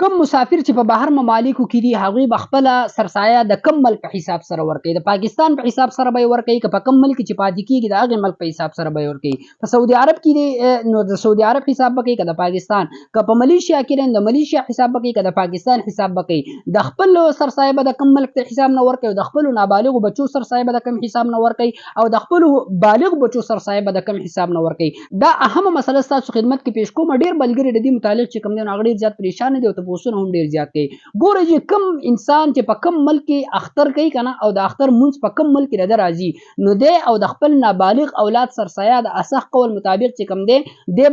کم مسافر چې په بهر ممالکو کې دي هغوی به خپله سرسایه د کم ملک په حساب سره ورکوي، د پاکستان په حساب سره به یې ورکوي، که په کم ملک چې پاتې کېږي د هغې ملک په حساب سره به یې ورکوي. په سعودي عرب کې دی نو د سعودي عرب حساب به کوي که د پاکستان، که په ملیشیا کې دی د ملیشیا حساب به کوي که د پاکستان حساب به کوي. د خپل سرسایه به د کم ملک ته حساب نه ورکوي، د خپلو نابالغو بچو سرسایه به د کم حساب نه ورکوي، او د خپلو بالغ بچو سرسایه به د کم حساب نه ورکوي. دا اهمه مسله ستاسو خدمت کې پیش کوم. ډېر ملګري د دې متعلق چې کوم دی نو هغه ډېر زیات پریشانه دي او تپوسونه هم ډېر زیات کوي. ګوره چې کم انسان چې په کم ملک کې اختر کوي که نه، او د اختر مونځ په کم ملک کې د ده راځي، نو دی او د خپل نابالغ اولاد سرسایه د اصح قول مطابق چې کوم دی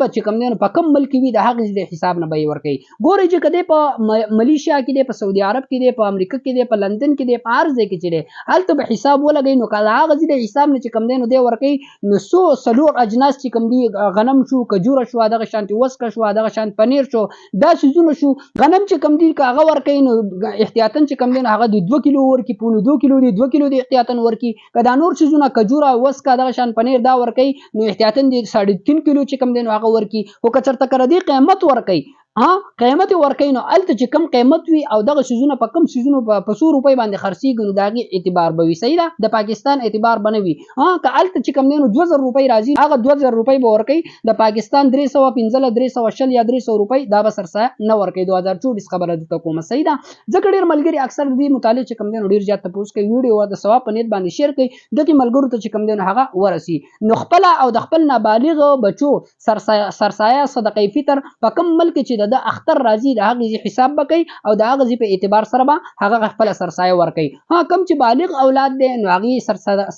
به چې کوم دی نو په کم ملک کې وي د هغې د حساب نه به یې ورکوي. ګورئ چې که دی په ملیشیا کې دی، په سعودي عرب کې دی، په امریکا کې دی، په لندن کې دی، په هر ځای کې چې دی هلته به حساب ولګوي، نو که د هغه ځای د حساب نه چې کوم دی نو دی ورکوي، نو څلور اجناس چې کوم دي غنم شو، کجوره شو، دغه شانتې وسکه شو، دغه شانت پنیر شو، دا څیزونه شو. غنم چې کوم دي که هغه ورکوي نو احتیاطاً چې کوم دی نو هغه د 2 کیلو ورکړي، پونې 2 کیلو دي 2 کیلو دي احتیاطاً ورکړي. که دا نور څیزونه کجوره وسکه دغه شان پنیر دا ورکوي نو احتیاطاً د 3.5 کیلو چې کوم دی نو هغه ورکړي. خو که چېرته که د دې قیمت ورکوي قیمت یې ورکوي نو هلته چې کم قیمت وي او دغه څیزونه په کم څیزونو په 100 روپۍ باندې خرڅېږي نو د هغې اعتبار به وي. صحیح ده، د پاکستان اعتبار به نه وي. که هلته چې کوم دی نو 2000 روپۍ راځي هغه 2000 روپۍ به ورکوي، د پاکستان 315 320 یا 300 روپۍ دا به سرسایه نه ورکوي. 2024 خبره درته کومه. صحیح ده. ځکه ډېر ملګري اکثر د دې متعلق چې کوم دی نو ډېر زیات تپوس کوي، ویډیو د ثواب په نیت باندې شیر کوي، دغې ملګرو ته چې کوم دی نو هغه ورسي. نو خپله او د خپل نابالغ بچو سرسایه صدقې فطر په کم ملک چې د اختر راځي د هغې حساب به کوي او د هغه په اعتبار سره به هغه خپله سرسایه ورکوي. کم چې بالغ اولاد دی نو هغې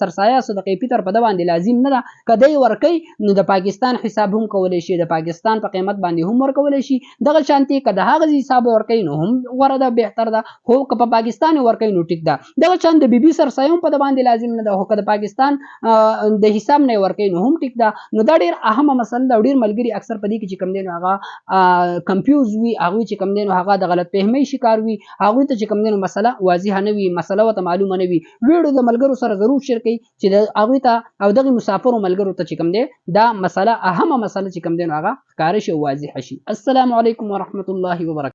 سرسایه صدقې فطر په ده باندې لازم نه ده. که دی ورکوي نو د پاکستان حساب هم کولی شي، د پاکستان په قیمت باندې هم ورکولی شي. دغه شانتې که د هغه حساب ورکوي نو هم غوره ده، بهتر ده. خو که په پاکستان ورکوي نو ټیک ده. دغه شان د بي سرسایه هم په ده باندې لازم نه ده، خو که د پاکستان د حساب نه ورکوي نو هم ټیک ده. نو دا ډېر اهمه مسله ده او ډېر ملګري اکثر په دې کې چې کوم دی نو هغه کنفیوز وي، هغوی چې کوم دی نو هغه د غلط فهمۍ شکار وي، هغوی ته چې کوم دی نو مسله واضحه نه وي، مسله ورته معلومه نه وي. ویډیو د ملګرو سره ضرور شیر کړئ چې د هغوی ته او دغې مسافرو ملګرو ته چې کوم دی دا مسله اهمه مسله چې کوم دی نو هغه ښکاره شي او واضحه شي. السلام علیکم ورحمة الله وبرکاته.